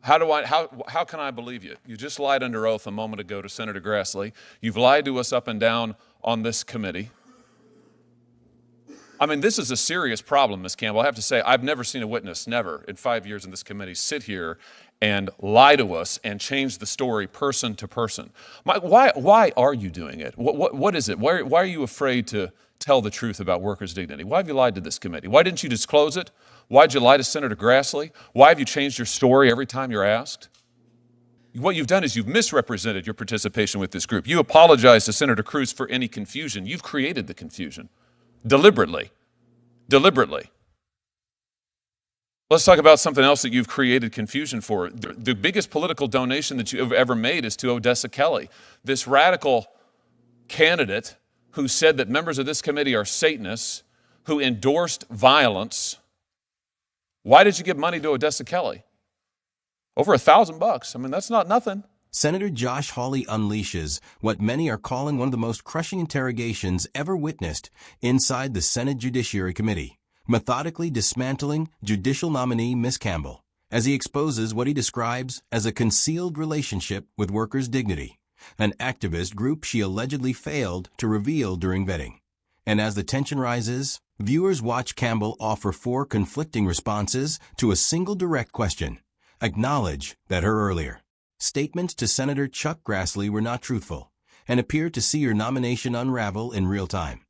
How can I believe you? You just lied under oath a moment ago to Senator Grassley. You've lied to us up and down on this committee. I mean, this is a serious problem, Ms. Campbell. I have to say, I've never seen a witness, never, in 5 years in this committee, sit here and lie to us and change the story person to person. Why are you doing it? What is it? Why are you afraid to tell the truth about workers' dignity? Why have you lied to this committee? Why didn't you disclose it? Why did you lie to Senator Grassley? Why have you changed your story every time you're asked? What you've done is you've misrepresented your participation with this group. You apologize to Senator Cruz for any confusion. You've created the confusion. Deliberately. Let's talk about something else that you've created confusion for. The biggest political donation that you've ever made is to Odessa Kelly, this radical candidate who said that members of this committee are Satanists, who endorsed violence. Why did you give money to Odessa Kelly? Over $1,000. I mean, that's not nothing. Senator Josh Hawley unleashes what many are calling one of the most crushing interrogations ever witnessed inside the Senate Judiciary Committee, methodically dismantling judicial nominee Ms. Campbell, as he exposes what he describes as a concealed relationship with workers' dignity, an activist group she allegedly failed to reveal during vetting. And as the tension rises, viewers watch Campbell offer 4 conflicting responses to a single direct question. Acknowledge that her earlier statements to Senator Chuck Grassley were not truthful and appear to see her nomination unravel in real time.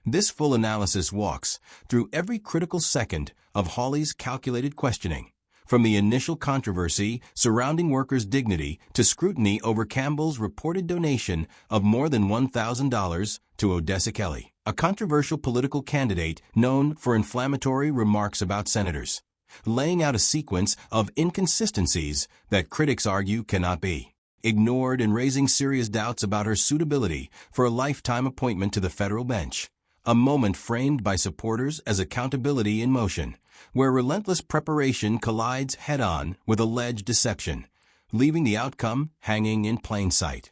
This full analysis walks through every critical second of Hawley's calculated questioning, from the initial controversy surrounding workers' dignity to scrutiny over Campbell's reported donation of more than $1,000 to Odessa Kelly, a controversial political candidate known for inflammatory remarks about senators, laying out a sequence of inconsistencies that critics argue cannot be ignored and raising serious doubts about her suitability for a lifetime appointment to the federal bench, a moment framed by supporters as accountability in motion, where relentless preparation collides head-on with alleged deception, leaving the outcome hanging in plain sight.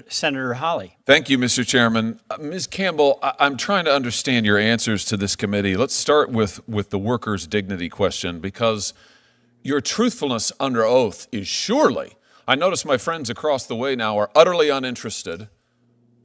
Senator Hawley. Thank you, Mr. Chairman. Ms. Campbell, I'm trying to understand your answers to this committee. Let's start with the workers' dignity question, because your truthfulness under oath is surely, I notice my friends across the way now are utterly uninterested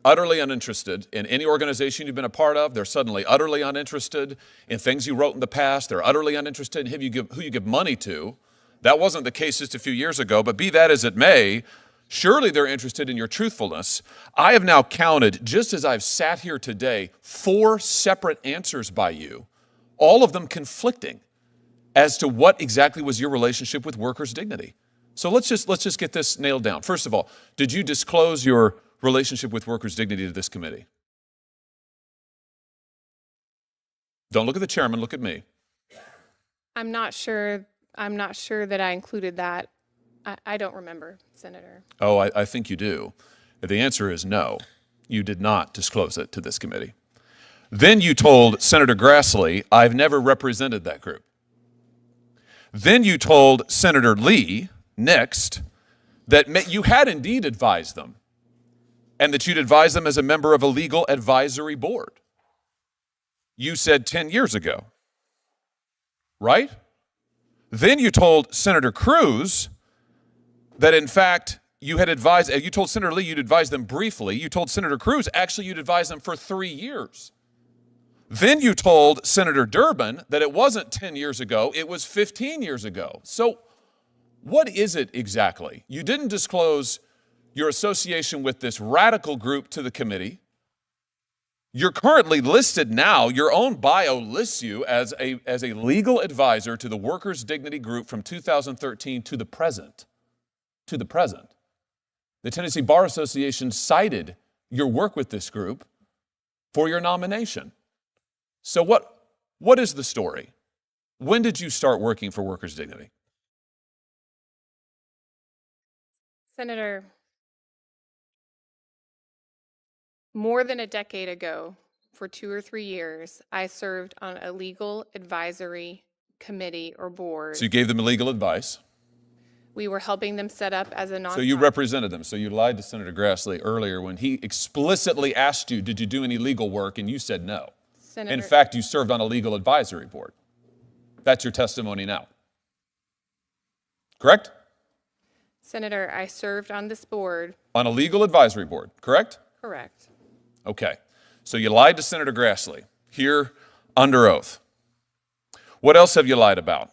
in any organization you've been a part of. They're suddenly utterly uninterested in things you wrote in the past. They're utterly uninterested in who you give money to. That wasn't the case just a few years ago, but be that as it may, surely they're interested in your truthfulness. I have now counted, just as I've sat here today, 4 separate answers by you, all of them conflicting as to what exactly was your relationship with workers' dignity. So let's just get this nailed down. First of all, did you disclose your relationship with workers' dignity to this committee? Don't look at the chairman, look at me. I'm not sure that I included that. I don't remember, Senator. Oh, I think you do. The answer is no. You did not disclose it to this committee. Then you told Senator Grassley, I've never represented that group. Then you told Senator Lee, next, that you had indeed advised them, and that you'd advise them as a member of a legal advisory board. You said 10 years ago, right? Then you told Senator Cruz that in fact you had advised, you told Senator Lee you'd advised them briefly. You told Senator Cruz actually you'd advised them for 3 years. Then you told Senator Durbin that it wasn't 10 years ago, it was 15 years ago. So what is it exactly? You didn't disclose your association with this radical group to the committee. You're currently listed now, your own bio lists you as a legal advisor to the Workers' Dignity Group from 2013 to the present. To the present. The Tennessee Bar Association cited your work with this group for your nomination. So what is the story? When did you start working for Workers' Dignity? Senator, more than a decade ago, for 2 or 3 years, I served on a legal advisory committee or board. So you gave them legal advice. We were helping them set up as a nonprofit. So you represented them. So you lied to Senator Grassley earlier when he explicitly asked you, did you do any legal work? And you said no. In fact, you served on a legal advisory board. That's your testimony now. correct? Senator, I served on this board. On a legal advisory board, correct? Correct. Okay. So you lied to Senator Grassley here under oath. What else have you lied about?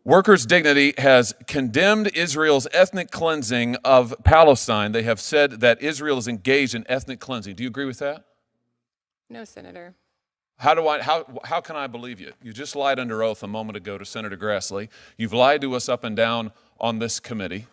Workers' Dignity has condemned Israel's ethnic cleansing of Palestine. They have said that Israel is engaged in ethnic cleansing. Do you agree with that? No, Senator. How can I believe you? You just lied under oath a moment ago to Senator Grassley. You've lied to us up and down on this committee.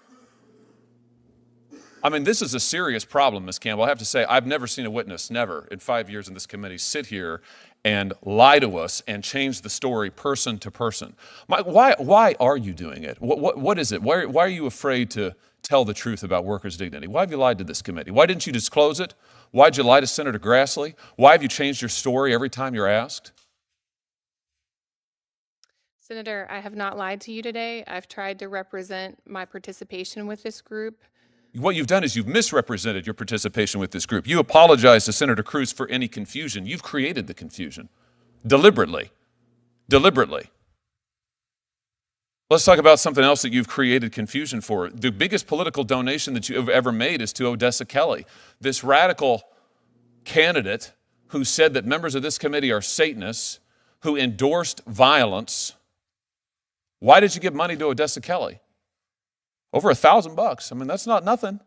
I mean, this is a serious problem, Ms. Campbell. I have to say, I've never seen a witness, never, in 5 years in this committee, sit here and lie to us and change the story person to person. Why are you doing it? What is it? Why are you afraid to tell the truth about workers' dignity? Why have you lied to this committee? Why didn't you disclose it? Why did you lie to Senator Grassley? Why have you changed your story every time you're asked? Senator, I have not lied to you today. I've tried to represent my participation with this group. What you've done is you've misrepresented your participation with this group. You apologize to Senator Cruz for any confusion. You've created the confusion deliberately. Deliberately. Let's talk about something else that you've created confusion for. The biggest political donation that you have ever made is to Odessa Kelly, this radical candidate who said that members of this committee are Satanists, who endorsed violence. Why did you give money to Odessa Kelly? Over $1,000. I mean, that's not nothing.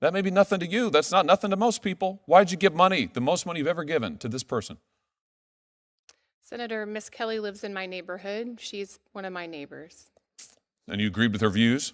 That may be nothing to you. That's not nothing to most people. Why did you give money, the most money you've ever given, to this person? Senator, Miss Kelly lives in my neighborhood. She's one of my neighbors. And you agreed with her views?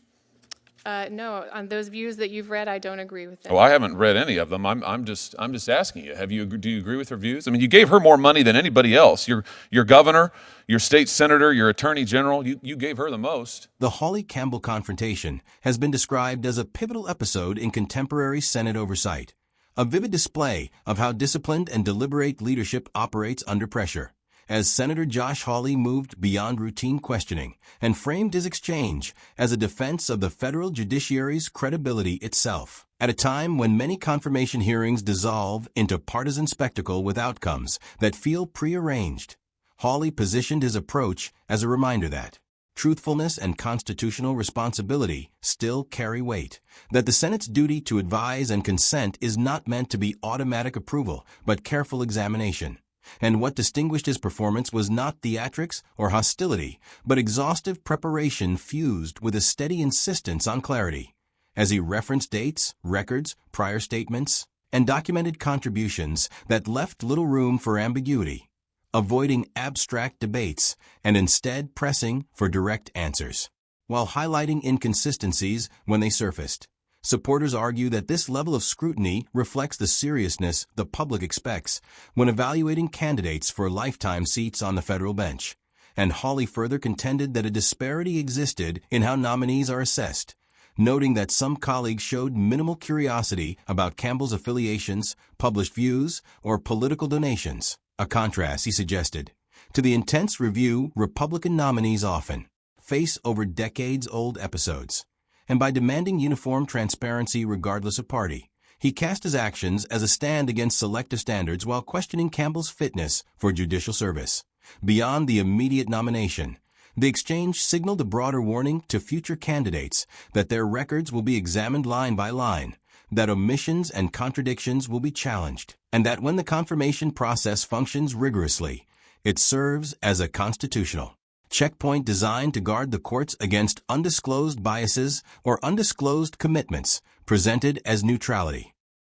No, on those views that you've read, I don't agree with them. Oh, I haven't read any of them. I'm just asking you. Do you agree with her views? I mean, you gave her more money than anybody else. Your governor, your state senator, your attorney general, you gave her the most. The Hawley-Campbell confrontation has been described as a pivotal episode in contemporary Senate oversight, a vivid display of how disciplined and deliberate leadership operates under pressure, as Senator Josh Hawley moved beyond routine questioning and framed his exchange as a defense of the federal judiciary's credibility itself. At a time when many confirmation hearings dissolve into partisan spectacle with outcomes that feel prearranged, Hawley positioned his approach as a reminder that truthfulness and constitutional responsibility still carry weight, that the Senate's duty to advise and consent is not meant to be automatic approval, but careful examination. And what distinguished his performance was not theatrics or hostility, but exhaustive preparation fused with a steady insistence on clarity, as he referenced dates, records, prior statements, and documented contributions that left little room for ambiguity, avoiding abstract debates and instead pressing for direct answers. While highlighting inconsistencies when they surfaced, supporters argue that this level of scrutiny reflects the seriousness the public expects when evaluating candidates for lifetime seats on the federal bench. And Hawley further contended that a disparity existed in how nominees are assessed, noting that some colleagues showed minimal curiosity about Campbell's affiliations, published views, or political donations, a contrast, he suggested, to the intense review Republican nominees often face over decades-old episodes. And by demanding uniform transparency regardless of party, he cast his actions as a stand against selective standards while questioning Campbell's fitness for judicial service. Beyond the immediate nomination, the exchange signaled a broader warning to future candidates that their records will be examined line by line, that omissions and contradictions will be challenged, and that when the confirmation process functions rigorously, it serves as a constitutional checkpoint designed to guard the courts against undisclosed biases or undisclosed commitments presented as neutrality.